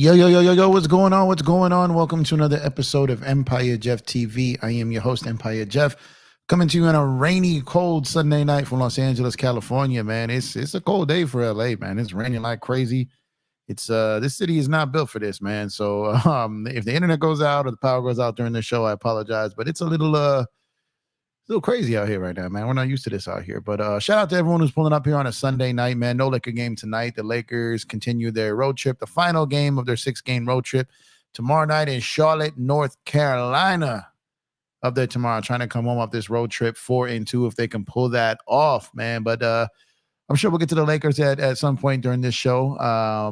Yo, yo, yo, yo, yo, what's going on? What's going on? Welcome to another episode of Empire Jeff TV. I am your host, Empire Jeff, coming to you on a rainy, cold Sunday night from Los Angeles, California, man. It's a cold day for LA, man. It's raining like crazy. It's this city is not built for this, man. So if the internet goes out or the power goes out during the show, I apologize. But it's a little crazy out here right now, man. We're not used to this out here. But shout out to everyone who's pulling up here on a Sunday night, man. No Laker game tonight. The Lakers continue their road trip, the final game of their 6-game road trip tomorrow night in Charlotte, North Carolina. Up there tomorrow, trying to come home off this road trip 4-2 if they can pull that off, man. But I'm sure we'll get to the Lakers at some point during this show.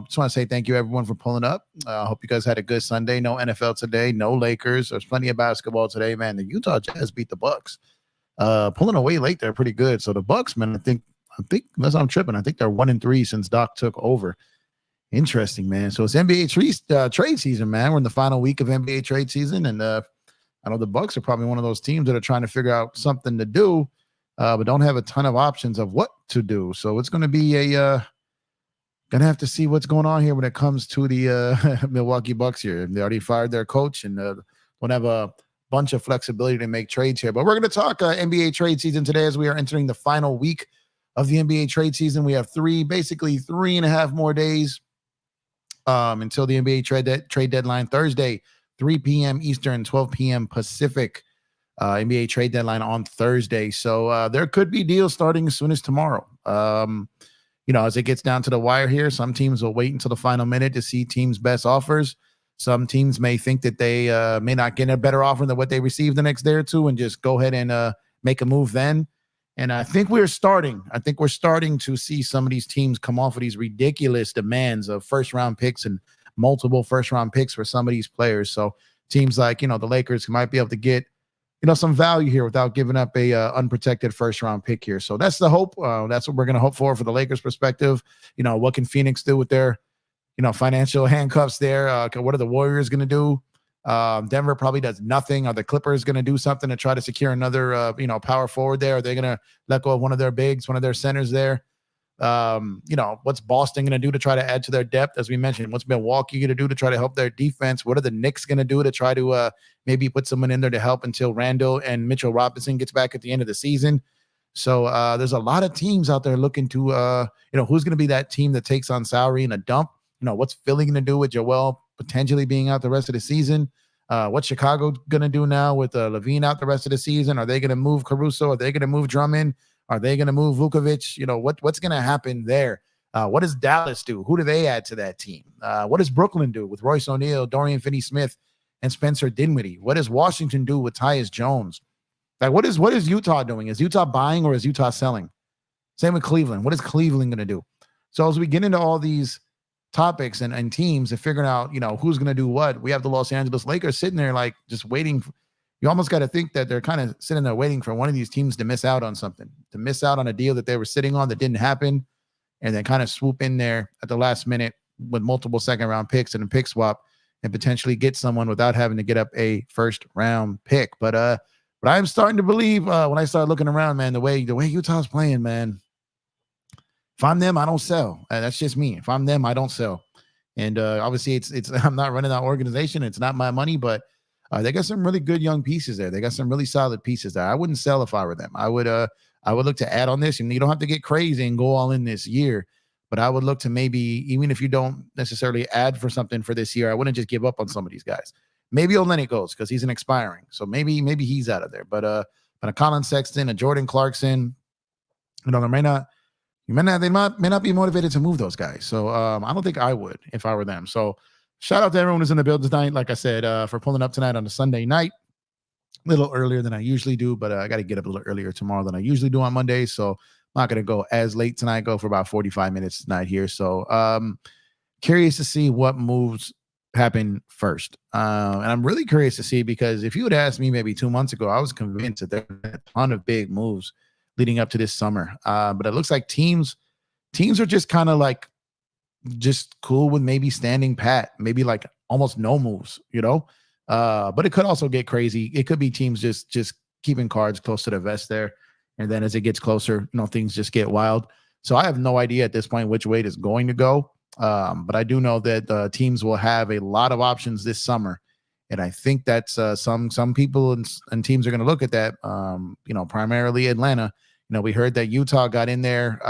Just want to say thank you, everyone, for pulling up. I hope you guys had a good Sunday. No NFL today, no Lakers. There's plenty of basketball today, man. The Utah Jazz beat the Bucks. Pulling away late, they're pretty good. So the Bucks, man, I think unless I'm tripping, I think they're 1-3 since Doc took over. Interesting, man. So it's NBA trade season, man. We're in the final week of NBA trade season, and I know the Bucks are probably one of those teams that are trying to figure out something to do, but don't have a ton of options of what to do. So it's going to be gonna have to see what's going on here when it comes to the Milwaukee Bucks here. They already fired their coach and don't have a bunch of flexibility to make trades here. But we're going to talk NBA trade season today as we are entering the final week of the NBA trade season. We have basically 3.5 more days until the NBA trade deadline. Thursday, 3 p.m. Eastern, 12 p.m. Pacific. NBA trade deadline on Thursday. So there could be deals starting as soon as tomorrow. As it gets down to the wire here, some teams will wait until the final minute to see teams' best offers. Some teams may think that they may not get a better offer than what they received the next day or two and just go ahead and make a move then. And I think we're starting to see some of these teams come off of these ridiculous demands of first-round picks and multiple first-round picks for some of these players. So teams like, the Lakers might be able to get, some value here without giving up a unprotected first-round pick here. So that's the hope. That's what we're going to hope for the Lakers' perspective. What can Phoenix do with their financial handcuffs there? What are the Warriors going to do? Denver probably does nothing. Are the Clippers going to do something to try to secure another, power forward there? Are they going to let go of one of their bigs, one of their centers there? What's Boston going to do to try to add to their depth? As we mentioned, what's Milwaukee going to do to try to help their defense? What are the Knicks going to do to try to maybe put someone in there to help until Randall and Mitchell Robinson gets back at the end of the season? So there's a lot of teams out there looking to, who's going to be that team that takes on salary in a dump? What's Philly going to do with Joel potentially being out the rest of the season? What's Chicago going to do now with Levine out the rest of the season? Are they going to move Caruso? Are they going to move Drummond? Are they going to move Vukovic? What's going to happen there? What does Dallas do? Who do they add to that team? What does Brooklyn do with Royce O'Neal, Dorian Finney-Smith, and Spencer Dinwiddie? What does Washington do with Tyus Jones? Like, what is Utah doing? Is Utah buying or is Utah selling? Same with Cleveland. What is Cleveland going to do? So as we get into all these topics and teams and figuring out, who's going to do what, we have the Los Angeles Lakers sitting there like just waiting. You almost got to think that they're kind of sitting there waiting for one of these teams to miss out on something, to miss out on a deal that they were sitting on that didn't happen, and then kind of swoop in there at the last minute with multiple second-round picks and a pick swap and potentially get someone without having to get up a first-round pick. But I'm starting to believe when I start looking around, man, the way Utah's playing, man. If I'm them, I don't sell. That's just me. If I'm them, I don't sell. And obviously, it's I'm not running that organization. It's not my money, but they got some really good young pieces there. They got some really solid pieces there. I wouldn't sell if I were them. I would look to add on this. And you don't have to get crazy and go all in this year, but I would look to maybe, even if you don't necessarily add for something for this year, I wouldn't just give up on some of these guys. Maybe Olenek goes because he's an expiring, so maybe he's out of there. But a Colin Sexton, a Jordan Clarkson, they may not be motivated to move those guys. So I don't think I would if I were them. So shout out to everyone who's in the building tonight, like I said, for pulling up tonight on a Sunday night. A little earlier than I usually do, but I got to get up a little earlier tomorrow than I usually do on Mondays. So I'm not going to go as late tonight, go for about 45 minutes tonight here. So curious to see what moves happen first. And I'm really curious to see, because if you had asked me maybe 2 months ago, I was convinced that there were a ton of big moves leading up to this summer. But it looks like teams are just kind of like just cool with maybe standing pat, maybe like almost no moves, but it could also get crazy. It could be teams just keeping cards close to the vest there. And then as it gets closer, things just get wild. So I have no idea at this point which way it is going to go. But I do know that teams will have a lot of options this summer. And I think that's some people and teams are going to look at that. Primarily Atlanta. We heard that Utah got in there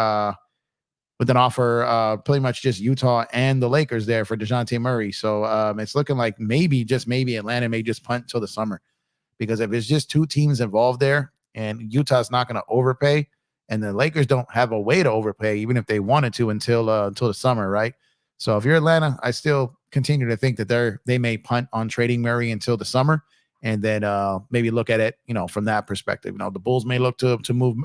with an offer, pretty much just Utah and the Lakers there for DeJounte Murray. So it's looking like maybe, just maybe, Atlanta may just punt till the summer, because if it's just two teams involved there and Utah's not going to overpay, and the Lakers don't have a way to overpay, even if they wanted to, until the summer, right? So if you're Atlanta, I still continue to think that they may punt on trading Murray until the summer, and then maybe look at it, from that perspective. The Bulls may look to move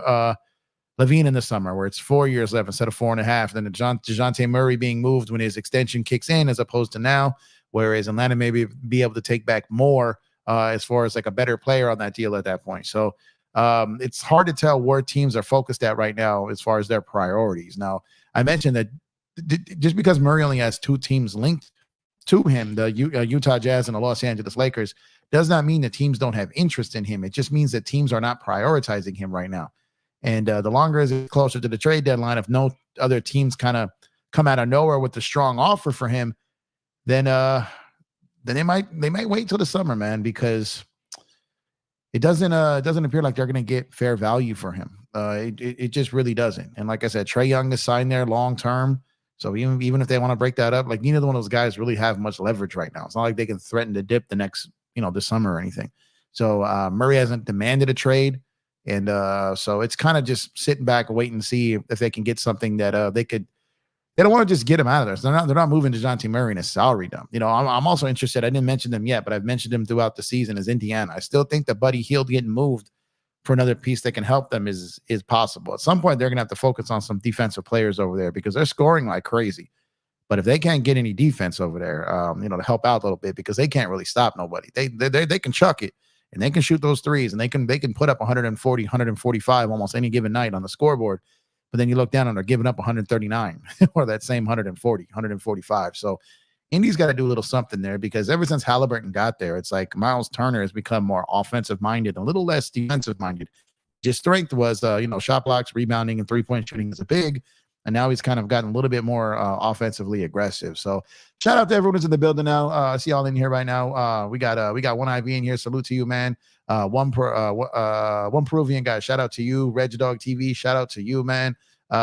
Levine in the summer, where it's 4 years left instead of 4.5. Then DeJounte Murray being moved when his extension kicks in, as opposed to now, whereas Atlanta may be able to take back more as far as like a better player on that deal at that point. So it's hard to tell where teams are focused at right now as far as their priorities. Now, I mentioned that just because Murray only has two teams linked to him, the Utah Jazz and the Los Angeles Lakers, does not mean that teams don't have interest in him. It just means that teams are not prioritizing him right now. And the longer it's closer to the trade deadline, if no other teams kind of come out of nowhere with a strong offer for him, then they might wait till the summer, man, because it doesn't appear like they're going to get fair value for him. It just really doesn't. And like I said, Trae Young is signed there long term. So even if they want to break that up, like neither one of those guys really have much leverage right now. It's not like they can threaten to dip the next, this summer or anything. So Murray hasn't demanded a trade. And so it's kind of just sitting back and waiting and see if they can get something that they could. They don't want to just get him out of there. So they're not moving DeJounte Murray in a salary dump. I'm also interested. I didn't mention them yet, but I've mentioned them throughout the season, as Indiana. I still think that Buddy Hield getting moved for another piece that can help them is possible. At some point, they're going to have to focus on some defensive players over there, because they're scoring like crazy. But if they can't get any defense over there, to help out a little bit, because they can't really stop nobody. They can chuck it, and they can shoot those threes, and they can put up 140, 145 almost any given night on the scoreboard. But then you look down and they're giving up 139 or that same 140, 145. So Indy's got to do a little something there, because ever since Halliburton got there, it's like Miles Turner has become more offensive minded, a little less defensive minded. His strength was, shot blocks, rebounding, and 3-point shooting as a big. And now he's kind of gotten a little bit more offensively aggressive. So shout out to everyone who's in the building now. I see y'all in here right now. We got one IV in here. Salute to you, man. One Peruvian guy. Shout out to you. Reg Dog TV. Shout out to you, man.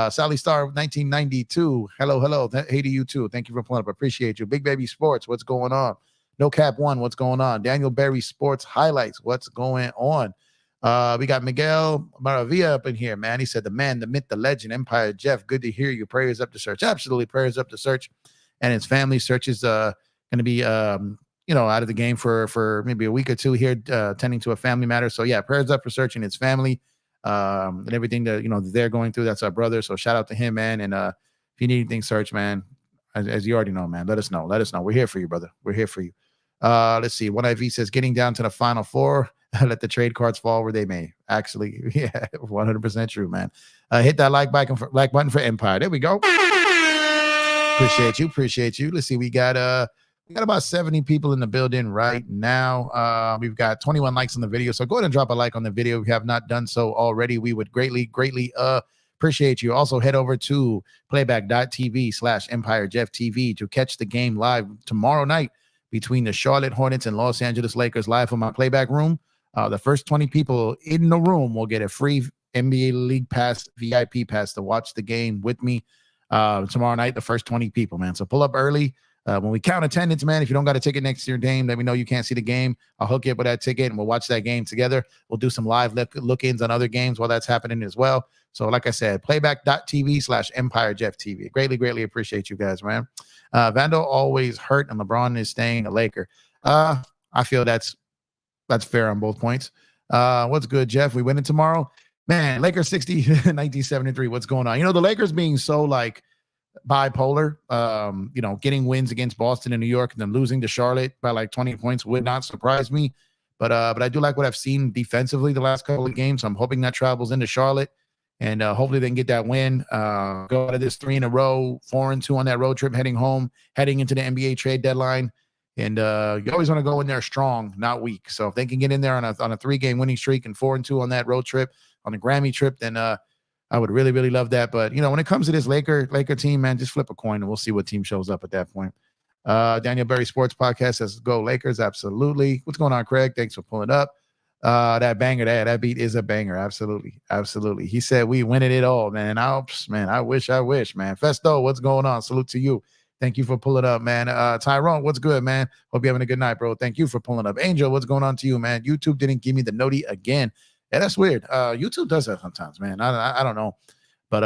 Sally Star 1992. Hello. Hey to you too. Thank you for pulling up. Appreciate you. Big Baby Sports. What's going on? No Cap One. What's going on? Daniel Berry Sports Highlights. What's going on? We got Miguel Maravilla up in here, man. He said, the man, the myth, the legend, Empire Jeff. Good to hear you. Prayers up to Search. Absolutely. Prayers up to Search and his family. Search is going to be, out of the game for maybe a week or two here, tending to a family matter. So yeah, prayers up for Search and his family, and everything that, they're going through. That's our brother. So shout out to him, man. And if you need anything, Search, man, as you already know, man, let us know. We're here for you, brother. We're here for you. Let's see. One IV says, getting down to the Final Four. Let the trade cards fall where they may. Actually, yeah, 100% true, man. Hit that like button for Empire. There we go. Appreciate you. Let's see. We got about 70 people in the building right now. We've got 21 likes on the video. So go ahead and drop a like on the video if you have not done so already. We would greatly appreciate you. Also head over to playback.tv/EmpireJeffTV to catch the game live tomorrow night between the Charlotte Hornets and Los Angeles Lakers live from my playback room. The first 20 people in the room will get a free NBA League Pass, VIP pass to watch the game with me tomorrow night, the first 20 people, man. So pull up early. When we count attendance, man, if you don't got a ticket next to your name, let me know you can't see the game. I'll hook you up with that ticket, and we'll watch that game together. We'll do some live look-ins on other games while that's happening as well. So like I said, playback.tv/EmpireJeffTV. Greatly appreciate you guys, man. Vandal always hurt, and LeBron is staying a Laker. I feel that's fair on both points. What's good, Jeff? We winning tomorrow? Man, Lakers 60, 1973. What's going on? The Lakers being so like bipolar, getting wins against Boston and New York and then losing to Charlotte by like 20 points would not surprise me. But I do like what I've seen defensively the last couple of games. I'm hoping that travels into Charlotte, and hopefully they can get that win. Go out of this 3 in a row, 4-2 on that road trip, heading home, heading into the NBA trade deadline. And you always want to go in there strong, not weak. So if they can get in there on a 3-game winning streak and 4-2 on that road trip, on the Grammy trip, then I I would really, really love that. But when it comes to this Laker team, man, just flip a coin and we'll see what team shows up at that point. Daniel Berry Sports Podcast says, "Go Lakers!" Absolutely. What's going on, Craig? Thanks for pulling up. That banger, that beat is a banger. Absolutely, absolutely. He said, "We winning it all, man." I wish, man. Festo, what's going on? Salute to you. Thank you for pulling up, man. Tyrone, what's good, man? Hope you're having a good night, bro. Thank you for pulling up. Angel, what's going on to you, man? YouTube didn't give me the noti again. Yeah, that's weird. YouTube does that sometimes, man. I don't know. But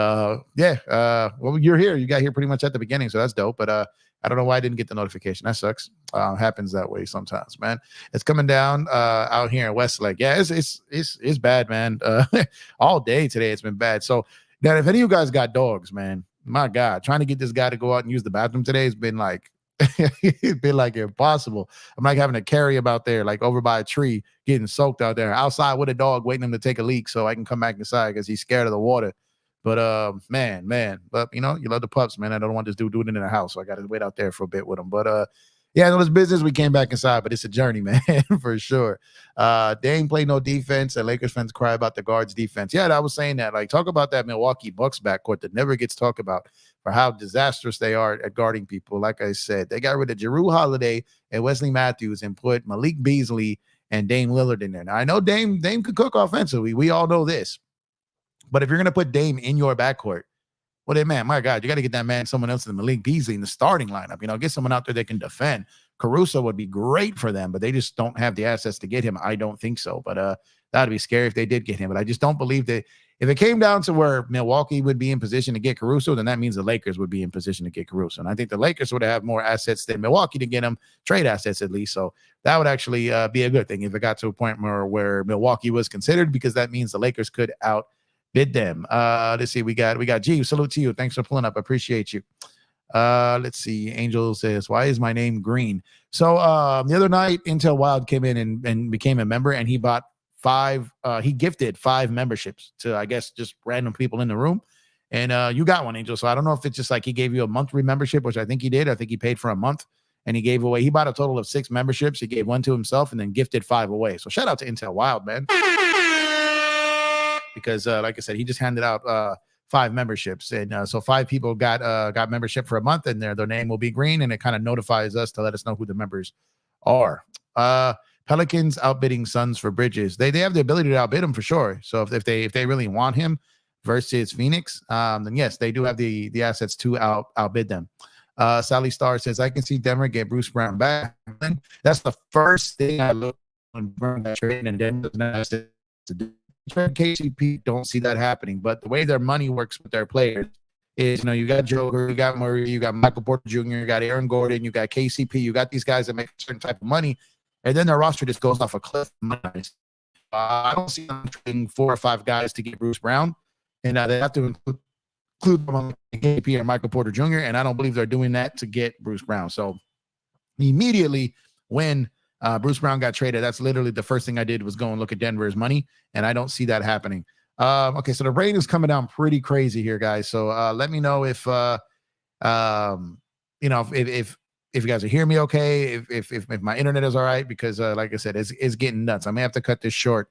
well, you're here. You got here pretty much at the beginning, so that's dope. But I don't know why I didn't get the notification. That sucks. Happens that way sometimes, man. It's coming down out here in Westlake. Yeah, it's bad, man. All day today it's been bad. So now, if any of you guys got dogs, man, my God, trying to get this guy to go out and use the bathroom today has been like it's been like impossible. I'm like having to carry him out there, like over by a tree, getting soaked out there, outside with a dog, waiting him to take a leak so I can come back inside because he's scared of the water. But man, but you love the pups, man. I don't want this dude doing it in the house, so I got to wait out there for a bit with him. But yeah, no, this business. We came back inside, but it's a journey, man, for sure. Dame played no defense, and Lakers fans cry about the guards' defense. Yeah, I was saying that. Like, talk about that Milwaukee Bucks backcourt that never gets talked about for how disastrous they are at guarding people. Like I said, they got rid of Jrue Holiday and Wesley Matthews and put Malik Beasley and Dame Lillard in there. Now I know Dame could cook offensively. We all know this. But if you're going to put Dame in your backcourt, well, then, man, my God, you got to get that man, someone else in the Malik Beasley in the starting lineup. Get someone out there that can defend. Caruso would be great for them, but they just don't have the assets to get him. I don't think so. But that'd be scary if they did get him. But I just don't believe that if it came down to where Milwaukee would be in position to get Caruso, then that means the Lakers would be in position to get Caruso. And I think the Lakers would have more assets than Milwaukee to get him, trade assets at least. So that would actually be a good thing if it got to a point where Milwaukee was considered, because that means the Lakers could outbid them. Let's see. We got G. Salute to you. Thanks for pulling up. Appreciate you. Let's see. Angel says, "Why is my name green?" So the other night, Intel Wild came in and became a member, and he bought he gifted 5 memberships to, I guess, just random people in the room. And you got one, Angel. So I don't know if it's just like he gave you a monthly membership, which I think he did. I think he paid for a month, and he bought a total of 6 memberships. He gave one to himself and then gifted 5 away. So shout out to Intel Wild, man. Because like I said, he just handed out 5 memberships, and so 5 people got membership for a month, and their name will be green, and it kind of notifies us to let us know who the members are. Pelicans outbidding Suns for Bridges. They have the ability to outbid him for sure. So if they really want him versus Phoenix, then yes, they do have the assets to outbid them. Sally Starr says, "I can see Denver get Bruce Brown back." That's the first thing I look when Brown got traded, and Denver doesn't have to do. KCP, don't see that happening. But the way their money works with their players is, you got Joker, you got Murray, you got Michael Porter Jr., you got Aaron Gordon, you got KCP, you got these guys that make a certain type of money, and then their roster just goes off a cliff. I don't see them trading 4 or 5 guys to get Bruce Brown, and they have to include them on KCP or Michael Porter Jr., and I don't believe they're doing that to get Bruce Brown. So immediately when Bruce Brown got traded, that's literally the first thing I did was go and look at Denver's money, and I don't see that happening. Okay, so the rain is coming down pretty crazy here, guys. So let me know if if you guys are hearing me okay, if my internet is all right, because like I said, it's getting nuts. I may have to cut this short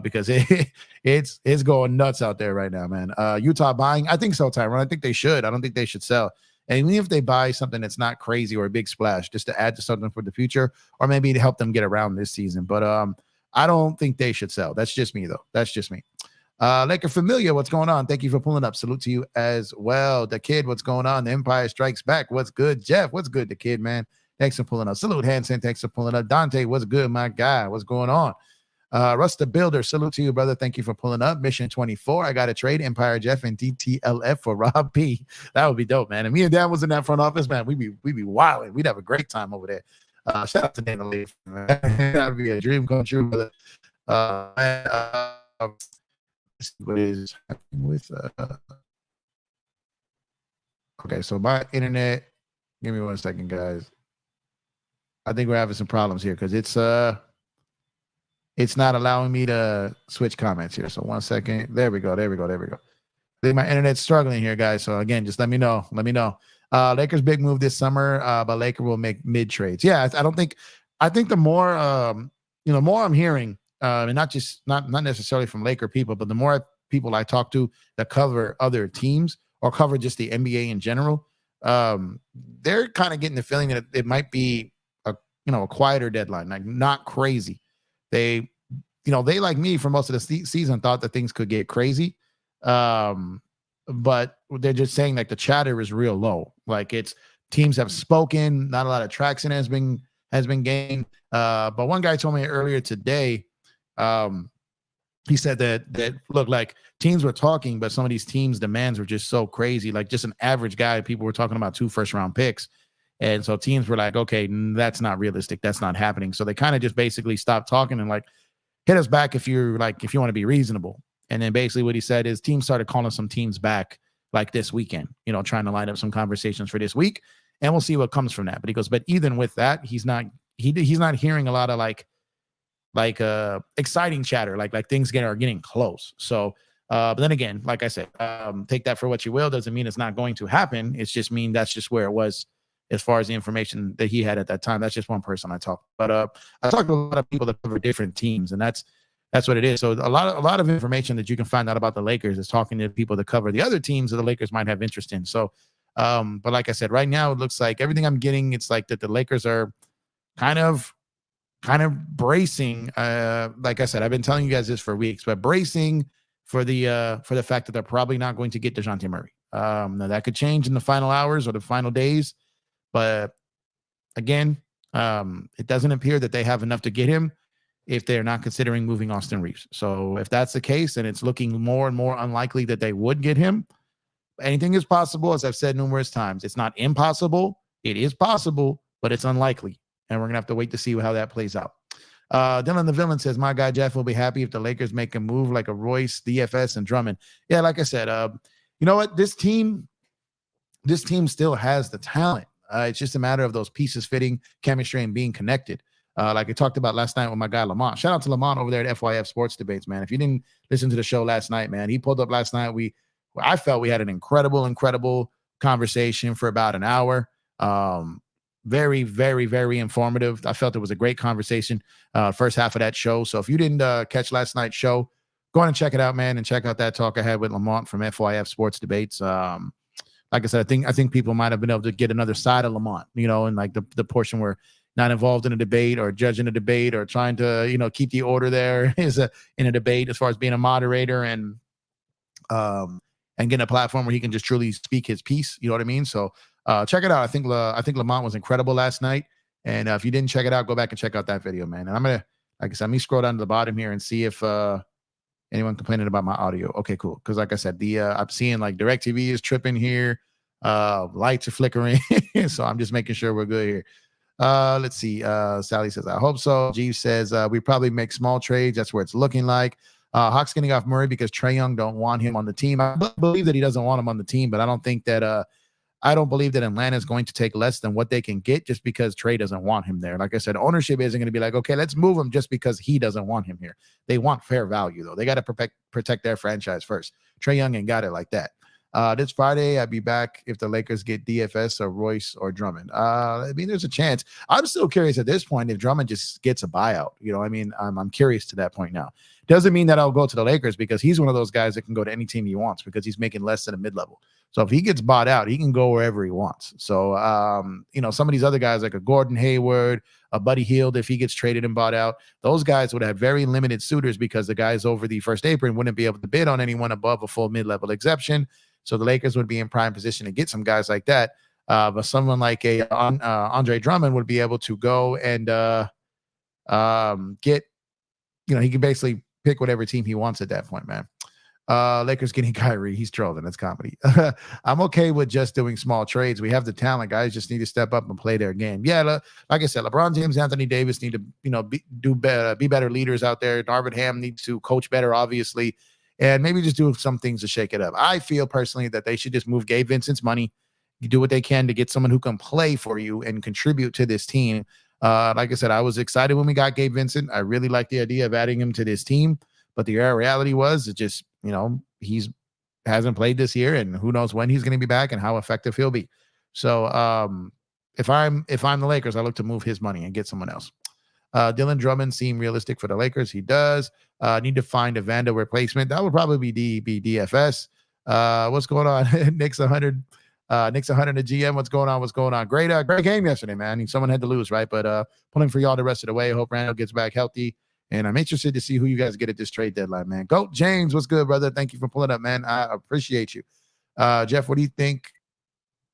because it's going nuts out there right now, man. Utah buying, I think so, Tyrone. I think they should. I don't think they should sell. And even if they buy something that's not crazy or a big splash, just to add to something for the future, or maybe to help them get around this season. But I don't think they should sell. That's just me, though. That's just me. Laker Familia, what's going on? Thank you for pulling up. Salute to you as well. The Kid, what's going on? The Empire Strikes Back. What's good? Jeff, what's good? The Kid, man. Thanks for pulling up. Salute Hanson. Thanks for pulling up. Dante, what's good, my guy? What's going on? Russ the Builder, salute to you, brother. Thank you for pulling up. Mission 24. I got a trade Empire Jeff and DTLF for Rob P. That would be dope, man. And me and Dan was in that front office, man. We'd be wilding. We'd have a great time over there. Shout out to Dana Lee. That would be a dream come true, brother. What is happening with okay, so my internet, give me 1 second, guys. I think we're having some problems here because it's not allowing me to switch comments here. So 1 second. There we go. I think my internet's struggling here, guys. So again, just let me know. Lakers big move this summer, but Laker will make mid trades. Yeah, I think the more more I'm hearing, and not necessarily from Laker people, but the more people I talk to that cover other teams or cover just the NBA in general, they're kind of getting the feeling that it might be a quieter deadline, like not crazy. They they like me for most of the season thought that things could get crazy. But they're just saying like the chatter is real low. Like it's teams have spoken, not a lot of traction has been gained. But one guy told me earlier today, he said that look, like teams were talking, but some of these teams' demands were just so crazy. Like just an average guy, people were talking about 2 first-round picks. And so teams were like, okay, that's not realistic. That's not happening. So they kind of just basically stopped talking and like, hit us back if you want to be reasonable. And then basically what he said is teams started calling some teams back like this weekend, trying to line up some conversations for this week. And we'll see what comes from that. But he goes, but even with that, he's not hearing a lot of like exciting chatter, like things are getting close. So, but then again, like I said, take that for what you will. Doesn't mean it's not going to happen. It's just that's just where it was as far as the information that he had at that time. That's just one person I talked. But I talked to a lot of people that cover different teams, and that's what it is. So a lot of information that you can find out about the Lakers is talking to people that cover the other teams that the Lakers might have interest in. So, but like I said, right now it looks like everything I'm getting, it's like that the Lakers are kind of bracing. Like I said, I've been telling you guys this for weeks, but bracing for the fact that they're probably not going to get DeJounte Murray. Now that could change in the final hours or the final days. But again, it doesn't appear that they have enough to get him if they're not considering moving Austin Reeves. So if that's the case, and it's looking more and more unlikely that they would get him, anything is possible. As I've said numerous times, it's not impossible. It is possible, but it's unlikely. And we're going to have to wait to see how that plays out. Dylan the Villain says, my guy Jeff will be happy if the Lakers make a move like a Royce, DFS, and Drummond. Yeah, like I said, you know what? This team still has the talent. It's just a matter of those pieces fitting, chemistry, and being connected. Like I talked about last night with my guy Lamont. Shout out to Lamont over there at FYF Sports Debates, man. If you didn't listen to the show last night, man, he pulled up last night. I felt we had an incredible conversation for about an hour. Very, very, very informative. I felt it was a great conversation, first half of that show. So if you didn't catch last night's show, go on and check it out, man, and check out that talk I had with Lamont from FYF Sports Debates. Like I said, I think people might have been able to get another side of Lamont, and like the portion where not involved in a debate or judging a debate or trying to, keep the order there is in a debate as far as being a moderator and getting a platform where he can just truly speak his piece. You know what I mean? So check it out. I think Lamont was incredible last night. And if you didn't check it out, go back and check out that video, man. And I'm going to, like I said, let me scroll down to the bottom here and see if anyone complaining about my audio. Okay, cool. Because like I said, I'm seeing like DirecTV is tripping here. Lights are flickering. So I'm just making sure we're good here. Let's see. Sally says, I hope so. Jeeves says, we probably make small trades. That's where it's looking like. Hawks getting off Murray because Trae Young don't want him on the team. I believe that he doesn't want him on the team, but I don't believe that Atlanta is going to take less than what they can get just because Trae doesn't want him there. Like I said, ownership isn't going to be like, okay, let's move him just because he doesn't want him here. They want fair value, though. They got to protect their franchise first. Trae Young ain't got it like that. This Friday, I'd be back if the Lakers get DFS or Royce or Drummond. I mean, there's a chance. I'm still curious at this point if Drummond just gets a buyout. I'm curious to that point now. Doesn't mean that I'll go to the Lakers because he's one of those guys that can go to any team he wants because he's making less than a mid-level. So if he gets bought out, he can go wherever he wants. So, some of these other guys like a Gordon Hayward, a Buddy Hield, if he gets traded and bought out, those guys would have very limited suitors because the guys over the first apron wouldn't be able to bid on anyone above a full mid-level exception. So the Lakers would be in prime position to get some guys like that. But someone like Andre Drummond would be able to go and get, he can basically pick whatever team he wants at that point, man. Lakers getting Kyrie. He's trolling. That's comedy. I'm okay with just doing small trades. We have the talent. Guys just need to step up and play their game. Yeah, like I said, LeBron James, Anthony Davis need to, be better leaders out there. Darvin Ham needs to coach better, obviously, and maybe just do some things to shake it up. I feel personally that they should just move Gabe Vincent's money. You do what they can to get someone who can play for you and contribute to this team. Like I said, I was excited when we got Gabe Vincent. I really like the idea of adding him to this team. But the reality was, it just, he's hasn't played this year, and who knows when he's going to be back and how effective he'll be. So if I'm the Lakers, I look to move his money and get someone else. Dylan Drummond seem realistic for the Lakers. He does. Need to find a Vando replacement. That would probably be DFS. What's going on? Nick's 100. Nick's 100 the GM. What's going on? What's going on? Great game yesterday, man. I mean, someone had to lose, right? But pulling for y'all the rest of the way. Hope Randall gets back healthy. And I'm interested to see who you guys get at this trade deadline, man. Goat James, what's good, brother? Thank you for pulling up, man. I appreciate you. Jeff, what do you think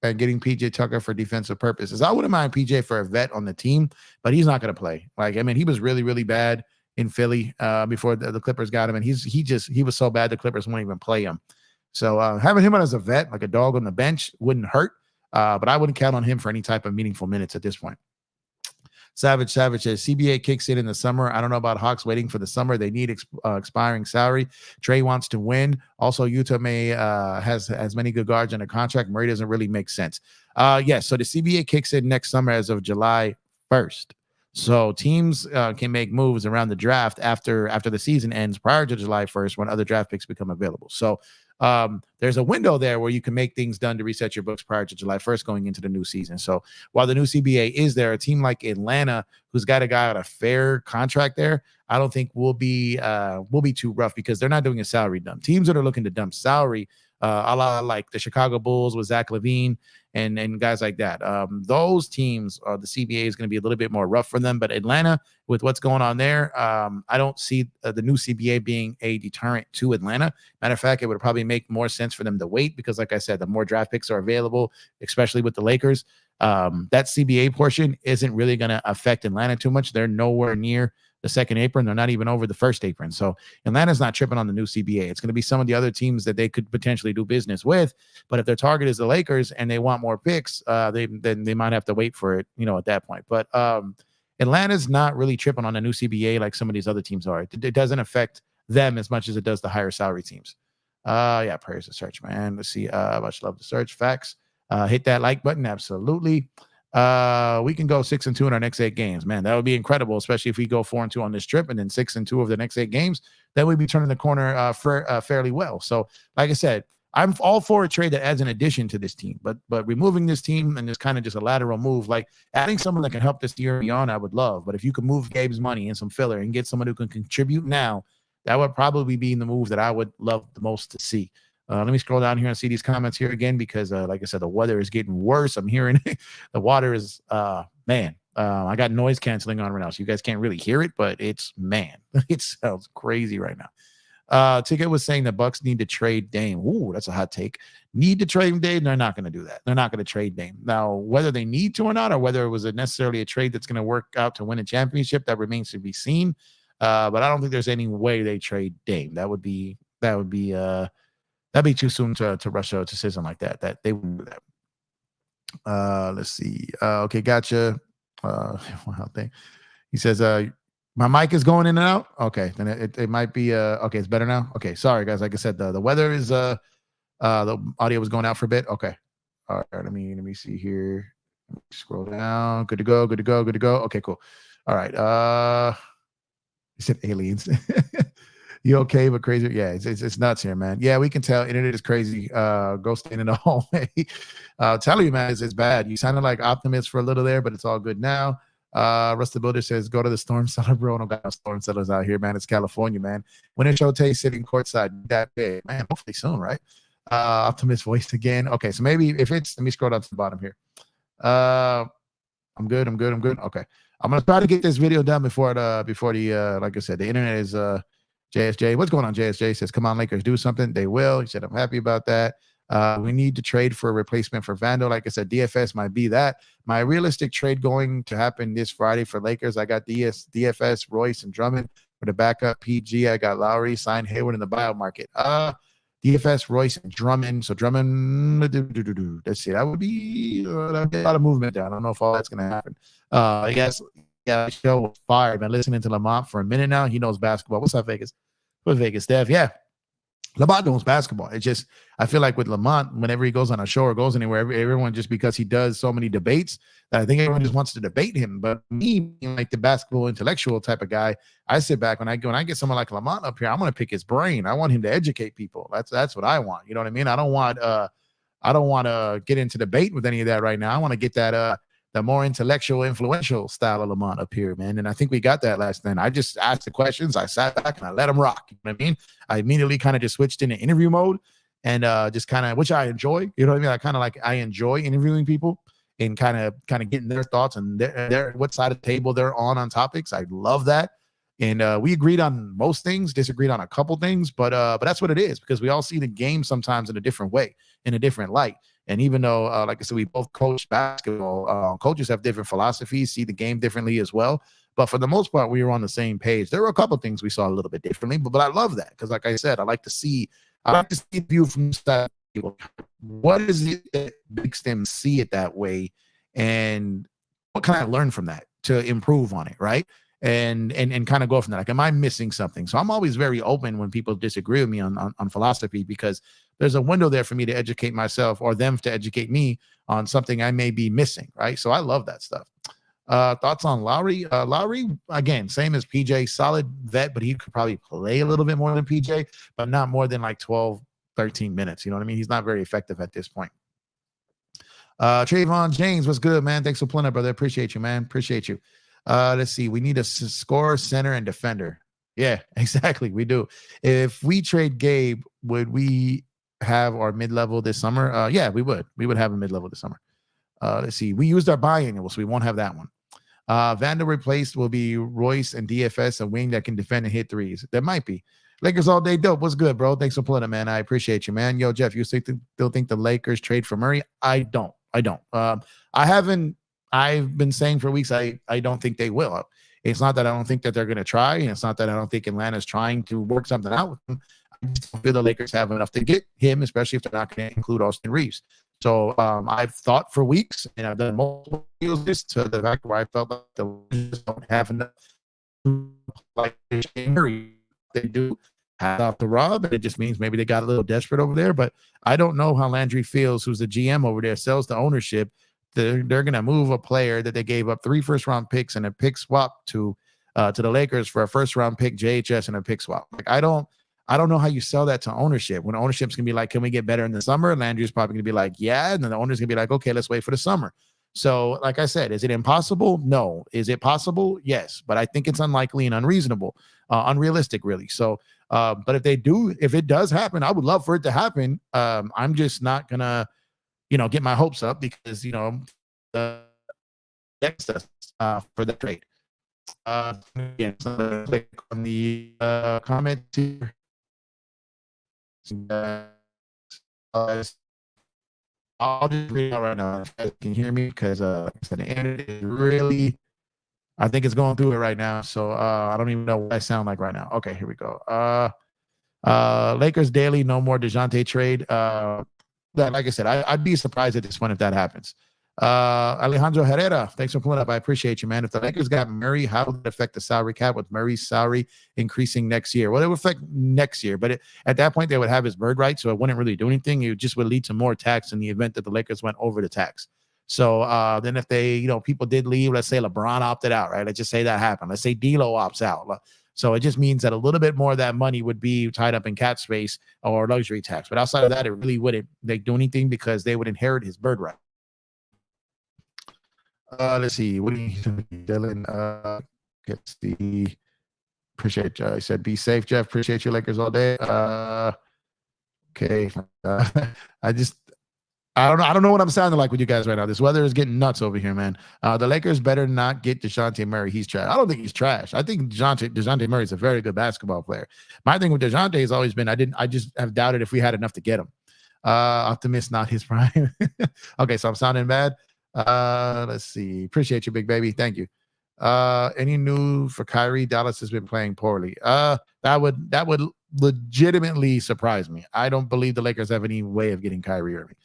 and getting PJ Tucker for defensive purposes? I wouldn't mind PJ for a vet on the team, but he's not going to play. Like, I mean, he was really, really bad in Philly before the Clippers got him, and he was so bad the Clippers won't even play him. So having him on as a vet, like a dog on the bench, wouldn't hurt, but I wouldn't count on him for any type of meaningful minutes at this point. Savage says CBA kicks in the summer. I don't know about Hawks waiting for the summer. They need expiring salary. Trey wants to win. Also, Utah has many good guards under contract. Murray doesn't really make sense. Yes, so the CBA kicks in next summer as of July 1st. So teams can make moves around the draft after the season ends prior to July 1st when other draft picks become available. So there's a window there where you can make things done to reset your books prior to July 1st going into the new season. So while the new CBA is there, a team like Atlanta, who's got a guy on a fair contract there, I don't think will be too rough because they're not doing a salary dump. Teams that are looking to dump salary, a lot like the Chicago Bulls with Zach LaVine and guys like that. Those teams, the CBA is going to be a little bit more rough for them. But Atlanta, with what's going on there, I don't see the new CBA being a deterrent to Atlanta. Matter of fact, it would probably make more sense for them to wait because, like I said, the more draft picks are available, especially with the Lakers, that CBA portion isn't really going to affect Atlanta too much. They're nowhere near the second apron. They're not even over the first apron. So Atlanta's not tripping on the new CBA. It's going to be some of the other teams that they could potentially do business with. But if their target is the Lakers and they want more picks, then they might have to wait for it, at that point. But Atlanta's not really tripping on the new CBA like some of these other teams are. It doesn't affect them as much as it does the higher salary teams. Prayers to search, man. Let's see. Much love to search. Facts. Hit that like button. Absolutely. We can go 6-2 in our next 8 games, man. That would be incredible, especially if we go 4-2 on this trip and then 6-2 of the next 8 games. Then we'd be turning the corner fairly well. So, like I said, I'm all for a trade that adds an addition to this team, but removing this team and just kind of just a lateral move, like adding someone that can help this year beyond, I would love. But if you could move Gabe's money and some filler and get someone who can contribute now, that would probably be the move that I would love the most to see. Let me scroll down here and see these comments here again because, like I said, the weather is getting worse. I'm hearing the water is, I got noise canceling on right now, so you guys can't really hear it, but it sounds crazy right now. Ticket was saying the Bucks need to trade Dame. Ooh, that's a hot take. Need to trade Dame? They're not going to do that. They're not going to trade Dame. Now, whether they need to or not, or whether it was necessarily a trade that's going to work out to win a championship, that remains to be seen. But I don't think there's any way they trade Dame. That'd be too soon to rush a decision like that. That they wouldn't do that. Let's see. Okay, gotcha. He says, my mic is going in and out. Okay, then it might be okay, it's better now. Okay, sorry guys. Like I said, the weather is the audio was going out for a bit. Okay. All right, let me see here. Scroll down. Good to go. Okay, cool. All right. You said aliens. You okay, but crazy? Yeah, it's nuts here, man. Yeah, we can tell. Internet is crazy. Go stand in the hallway. Tell you, man, it's bad. You sounded like optimist for a little there, but it's all good now. Russ the Builder says, go to the storm cellar, bro. No got no storm cellars out here, man. It's California, man. When it's Shote sitting courtside, that big, man. Hopefully soon, right? Optimist voice again. Okay, so maybe if it's, let me scroll down to the bottom here. I'm good. Okay, I'm gonna try to get this video done before the like I said, the internet is JSJ. What's going on? JSJ says, come on, Lakers, do something. They will. He said, I'm happy about that. We need to trade for a replacement for Vando. Like I said, DFS might be that. My realistic trade going to happen this Friday for Lakers. I got DFS, Royce, and Drummond. For the backup, PG, I got Lowry, signed Hayward in the buyout market. DFS, Royce, and Drummond. So Drummond, let's see. That would be a lot of movement there. I don't know if all that's going to happen. I guess, yeah, the show was fired. Been listening to Lamont for a minute now. He knows basketball. What's up, Vegas? What's Vegas, Steph? Yeah. Lamont knows basketball. It's just, I feel like with Lamont, whenever he goes on a show or goes anywhere, everyone, just because he does so many debates, that I think everyone just wants to debate him. But me, being like the basketball intellectual type of guy, I sit back when I get someone like Lamont up here, I'm going to pick his brain. I want him to educate people. That's what I want. You know what I mean? I don't want to get into debate with any of that right now. I want to get that the more intellectual, influential style of Lamont up here, man. And I think we got that last night. I just asked the questions, I sat back and I let them rock. You know what I mean? I immediately kind of just switched into interview mode and just kind of, which I enjoy. You know what I mean? I kind of like, I enjoy interviewing people and kind of getting their thoughts and their what side of the table they're on topics. I love that. And we agreed on most things, disagreed on a couple things, but that's what it is, because we all see the game sometimes in a different way, in a different light. And even though, like I said, we both coach basketball, coaches have different philosophies, see the game differently as well. But for the most part, we were on the same page. There were a couple of things we saw a little bit differently, but I love that, because like I said, I like to see the view from the side. What is it that makes them see it that way, and what can I learn from that to improve on it, right? And kind of go from that. Like, am I missing something? So I'm always very open when people disagree with me on philosophy, because there's a window there for me to educate myself, or them to educate me on something I may be missing, right? So I love that stuff. Thoughts on Lowry? Lowry, again, same as PJ, solid vet, but he could probably play a little bit more than PJ, but not more than like 12, 13 minutes. You know what I mean? He's not very effective at this point. Trayvon James, what's good, man? Thanks for playing, brother. Appreciate you, man. Appreciate you. Let's see. We need a scorer, center, and defender. Yeah, exactly. We do. If we trade Gabe, would we have our mid-level this summer? Yeah, we would. We would have a mid-level this summer. Let's see. We used our biannual, so we won't have that one. Vander replaced will be Royce and DFS, a wing that can defend and hit threes. There might be. Lakers all day dope. What's good, bro? Thanks for playing, man. I appreciate you, man. Yo, Jeff, you still think the Lakers trade for Murray? I don't. I've been saying for weeks I don't think they will. It's not that I don't think that they're going to try, and it's not that I don't think Atlanta's trying to work something out with them. I just don't feel the Lakers have enough to get him, especially if they're not going to include Austin Reeves. So I've thought for weeks, and I've done multiple deals this to the fact where I felt like the Lakers don't have enough, like they do have off the Rob, and it just means maybe they got a little desperate over there. But I don't know how Landry Fields, who's the GM over there, sells the ownership. They're going to move a player that they gave up 3 first-round picks and a pick swap to the Lakers for a first-round pick, JHS, and a pick swap. Like, I don't know how you sell that to ownership, when ownership's going to be like, can we get better in the summer? Landry's probably going to be like, yeah. And then the owner's going to be like, okay, let's wait for the summer. So like I said, is it impossible? No. Is it possible? Yes. But I think it's unlikely and unreasonable, unrealistic, really. So, but if it does happen, I would love for it to happen. I'm just not going to, get my hopes up, because, next us for the trade. Again, so click on the comment here. I'll just read out right now. If you can hear me, because the internet is really, I think it's going through it right now. So I don't even know what I sound like right now. Okay, here we go. Lakers daily, no more DeJounte trade. Like I said, I'd be surprised at this point if that happens. Alejandro Herrera, thanks for pulling up. I appreciate you, man. If the Lakers got Murray, how would it affect the salary cap with Murray's salary increasing next year? Well, it would affect next year, but at that point, they would have his bird right, so it wouldn't really do anything. It just would lead to more tax in the event that the Lakers went over the tax. So then if they, people did leave, let's say LeBron opted out, right? Let's just say that happened. Let's say D'Lo opts out. So it just means that a little bit more of that money would be tied up in cap space or luxury tax. But outside of that, it really wouldn't do anything, because they would inherit his bird right. Let's see. What do you Dylan? Let's see. Appreciate you. I said be safe, Jeff. Appreciate you, Lakers all day. Okay. I don't know what I'm sounding like with you guys right now. This weather is getting nuts over here, man. The Lakers better not get DeJounte Murray. He's trash. I don't think he's trash. I think DeJounte Murray is a very good basketball player. My thing with DeJounte has always been I just have doubted if we had enough to get him. Optimist, not his prime. Okay, so I'm sounding bad. Let's see. Appreciate you, big baby. Thank you. Any news for Kyrie? Dallas has been playing poorly. That would legitimately surprise me. I don't believe the Lakers have any way of getting Kyrie Irving.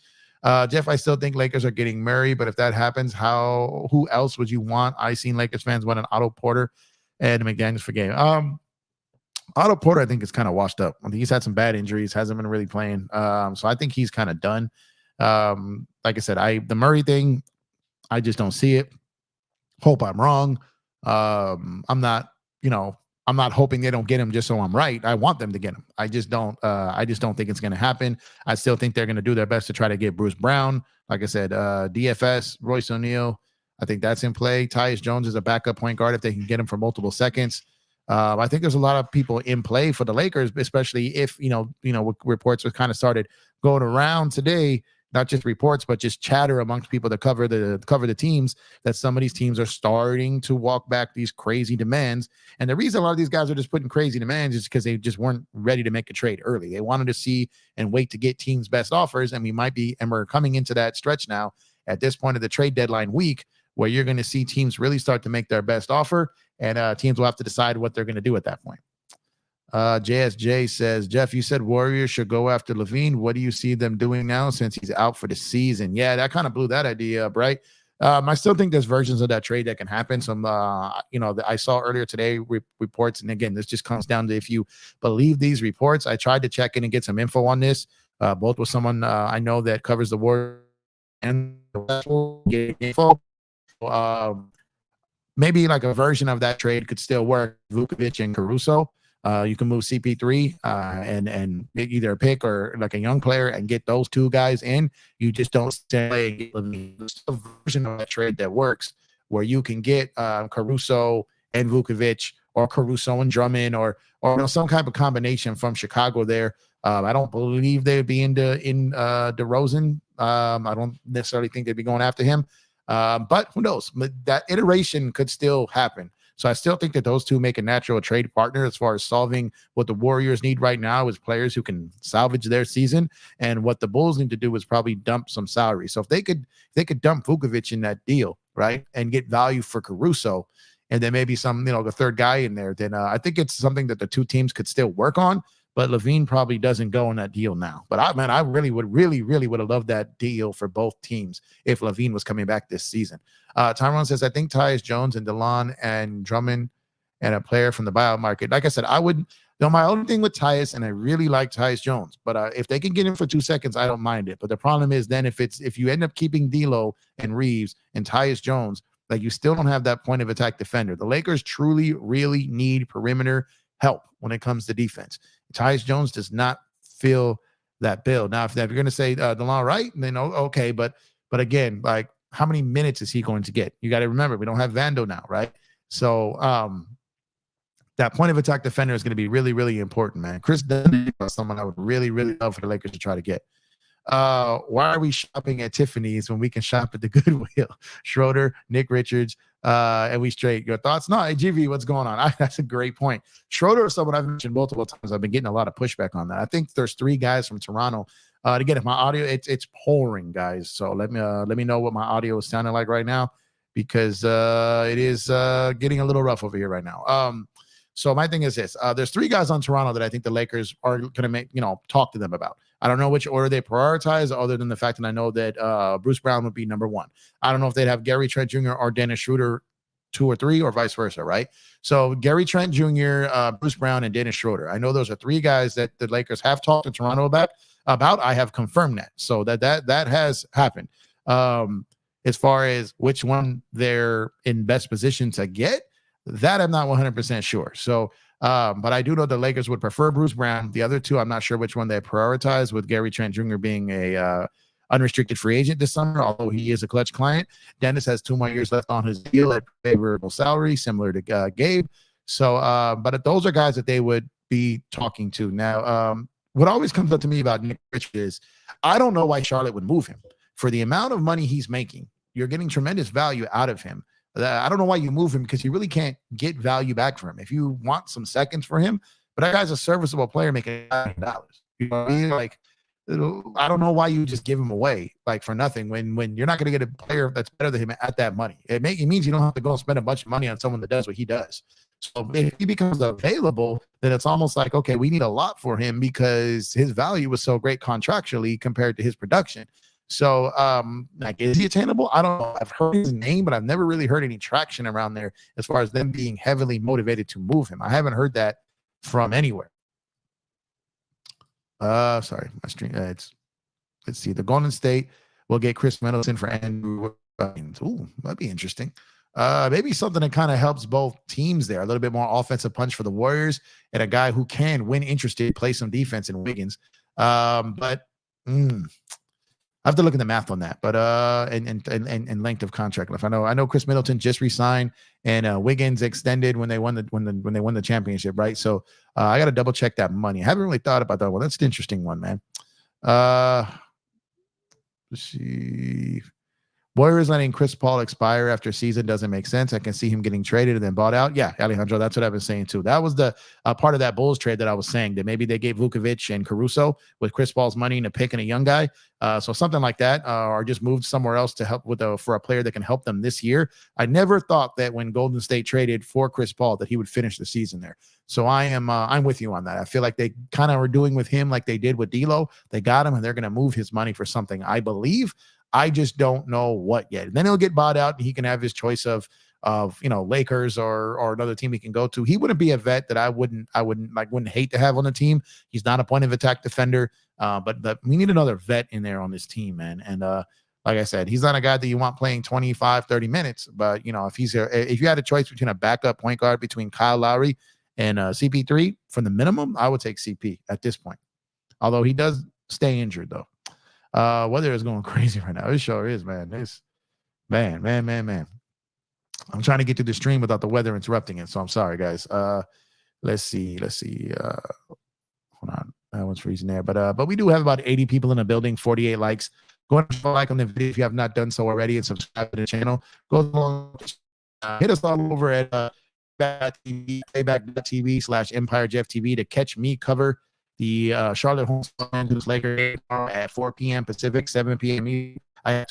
Jeff, I still think Lakers are getting Murray, but if that happens, who else would you want? I seen Lakers fans want an Otto Porter and McDaniels for game. Otto Porter, I think, is kind of washed up. I think he's had some bad injuries, hasn't been really playing. So I think he's kind of done. Like I said, the Murray thing, I just don't see it. Hope I'm wrong. I'm not hoping they don't get him just so I'm right. I want them to get him. I just don't think it's going to happen. I still think they're going to do their best to try to get Bruce Brown. Like I said, DFS, Royce O'Neal. I think that's in play. Tyus Jones is a backup point guard if they can get him for multiple seconds. I think there's a lot of people in play for the Lakers, especially if reports have kind of started going around today. Not just reports, but just chatter amongst people that cover the teams, that some of these teams are starting to walk back these crazy demands. And the reason a lot of these guys are just putting crazy demands is because they just weren't ready to make a trade early. They wanted to see and wait to get teams' best offers, and we're coming into that stretch now at this point of the trade deadline week, where you're going to see teams really start to make their best offer, and teams will have to decide what they're going to do at that point. JSJ says, Jeff, you said Warriors should go after LaVine. What do you see them doing now since he's out for the season? Yeah, that kind of blew that idea up, right? I still think there's versions of that trade that can happen. Some, I saw earlier today reports, and again, this just comes down to if you believe these reports. I tried to check in and get some info on this, both with someone I know that covers the Warriors and the info. Maybe like a version of that trade could still work. Vucevic and Caruso. You can move CP3 and either a pick or like a young player and get those two guys in. You just don't stay and get LaVine. There's a version of that trade that works where you can get Caruso and Vucevic, or Caruso and Drummond, or some kind of combination from Chicago there. I don't believe they'd be in DeRozan. I don't necessarily think they'd be going after him. But who knows? That iteration could still happen. So I still think that those two make a natural trade partner as far as solving what the Warriors need right now is players who can salvage their season. And what the Bulls need to do is probably dump some salary. So if they could dump Vucevic in that deal, right, and get value for Caruso, and then maybe some, the third guy in there, then I think it's something that the two teams could still work on. But LaVine probably doesn't go on that deal now. But I really would have loved that deal for both teams if LaVine was coming back this season. Tyrone says, I think Tyus Jones and DeLon and Drummond and a player from the buyout market. Like I said, I would. My only thing with Tyus, and I really like Tyus Jones, but if they can get him for 2 seconds, I don't mind it. But the problem is then if you end up keeping D'Lo and Reeves and Tyus Jones, like you still don't have that point of attack defender. The Lakers truly, really need perimeter help when it comes to defense. Tyus Jones does not fill that bill. Now, if you're going to say DeLon Wright, then okay, but again, like how many minutes is he going to get? You got to remember, we don't have Vando now, right? So that point of attack defender is going to be really, really important, man. Chris Dunn is someone I would really, really love for the Lakers to try to get. Why are we shopping at Tiffany's when we can shop at the Goodwill? Schroeder, Nick Richards, and we straight. Your thoughts? No, hey, GV, what's going on? That's a great point. Schroeder is someone I've mentioned multiple times. I've been getting a lot of pushback on that. I think there's 3 guys from Toronto. To get my audio, it's pouring, guys. So let me know what my audio is sounding like right now, because it is getting a little rough over here right now. So my thing is this: there's 3 guys on Toronto that I think the Lakers are going to talk to them about. I don't know which order they prioritize, other than the fact that I know that Bruce Brown would be number 1. I don't know if they'd have Gary Trent Jr. or Dennis Schroeder 2 or 3, or vice versa, right? So Gary Trent Jr., Bruce Brown, and Dennis Schroeder. I know those are 3 guys that the Lakers have talked to Toronto about. I have confirmed that, so that has happened. As far as which one they're in best position to get, that I'm not 100% sure. So, but I do know the Lakers would prefer Bruce Brown. The other 2, I'm not sure which one they prioritize, with Gary Trent Jr. being a unrestricted free agent this summer, although he is a clutch client. Dennis has 2 more years left on his deal at favorable salary, similar to Gabe. So, but those are guys that they would be talking to. Now, what always comes up to me about Nick Richards is I don't know why Charlotte would move him. For the amount of money he's making, you're getting tremendous value out of him. I don't know why you move him, because you really can't get value back from him. If you want some seconds for him, but that guy's a serviceable player making $1,000. You know what I mean? Like, I don't know why you just give him away like for nothing when you're not going to get a player that's better than him at that money. It means you don't have to go and spend a bunch of money on someone that does what he does. So if he becomes available, then it's almost like, okay, we need a lot for him because his value was so great contractually compared to his production. So, like, is he attainable? I don't know. I've heard his name, but I've never really heard any traction around there as far as them being heavily motivated to move him. I haven't heard that from anywhere. Sorry, my stream. Let's see. The Golden State will get Chris Middleton for Andrew. Ooh, that'd be interesting. Maybe something that kind of helps both teams there. A little bit more offensive punch for the Warriors, and a guy who can, when interested, play some defense in Wiggins. But I have to look at the math on that, but and length of contract left. I know Chris Middleton just resigned, and Wiggins extended when they won the championship, right? So I got to double check that money. I haven't really thought about that one. That's an interesting one, man. Let's see. Warriors letting Chris Paul expire after season doesn't make sense. I can see him getting traded and then bought out. Yeah, Alejandro, that's what I've been saying too. That was the part of that Bulls trade that I was saying, that maybe they gave Vukovic and Caruso with Chris Paul's money and a pick and a young guy. So something like that, or just moved somewhere else to help for a player that can help them this year. I never thought that when Golden State traded for Chris Paul that he would finish the season there. So I'm with you on that. I feel like they kind of are doing with him like they did with D'Lo. They got him and they're going to move his money for something, I believe. I just don't know what yet. And then he'll get bought out and he can have his choice of Lakers or another team he can go to. He wouldn't be a vet that I wouldn't hate to have on the team. He's not a point of attack defender, but we need another vet in there on this team, man. And like I said, he's not a guy that you want playing 25, 30 minutes. But if you had a choice between a backup point guard between Kyle Lowry and CP3 from the minimum, I would take CP at this point. Although he does stay injured though. Weather is going crazy right now. It sure is, man. It's man. I'm trying to get to the stream without the weather interrupting it, so I'm sorry, guys. Let's see. Hold on, that one's freezing there, but we do have about 80 people in the building, 48 likes. Go ahead and like on the video if you have not done so already, and subscribe to the channel. Go along, hit us all over at playback.tv/EmpireJeffTV to catch me cover the Charlotte Hornets Lakers at 4 p.m. Pacific, 7 p.m. I have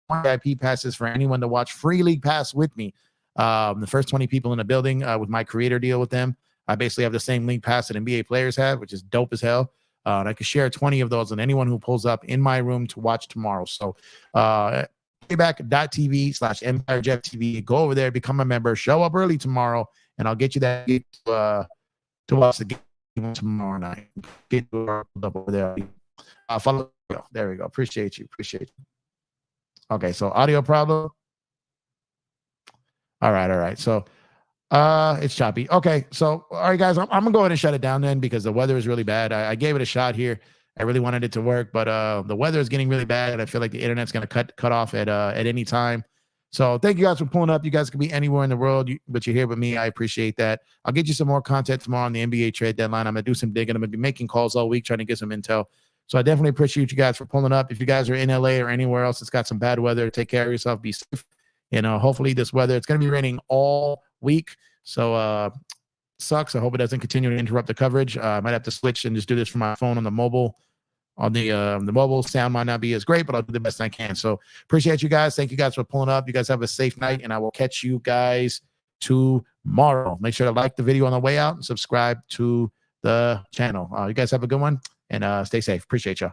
20 VIP passes for anyone to watch free league pass with me. The first 20 people in the building with my creator deal with them. I basically have the same league pass that NBA players have, which is dope as hell. And I can share 20 of those with anyone who pulls up in my room to watch tomorrow. So playback.tv/EmpireJeffTV. Go over there, become a member, show up early tomorrow, and I'll get you that to watch the game tomorrow night. Get up over there. Follow. There we go. Appreciate you. Okay, so audio problem. All right. So it's choppy. Okay, so all right, guys, I'm gonna go ahead and shut it down then because the weather is really bad. I gave it a shot here. I really wanted it to work, but the weather is getting really bad, and I feel like the internet's gonna cut off at any time. So thank you guys for pulling up. You guys could be anywhere in the world, but you're here with me. I appreciate that. I'll get you some more content tomorrow on the NBA trade deadline. I'm going to do some digging. I'm going to be making calls all week trying to get some intel. So I definitely appreciate you guys for pulling up. If you guys are in LA or anywhere else that's got some bad weather, take care of yourself. Be safe. Hopefully this weather, it's going to be raining all week. So sucks. I hope it doesn't continue to interrupt the coverage. I might have to switch and just do this from my phone on the mobile. On the mobile, sound might not be as great, but I'll do the best I can. So appreciate you guys. Thank you guys for pulling up. You guys have a safe night, and I will catch you guys tomorrow. Make sure to like the video on the way out and subscribe to the channel. You guys have a good one, and stay safe. Appreciate y'all.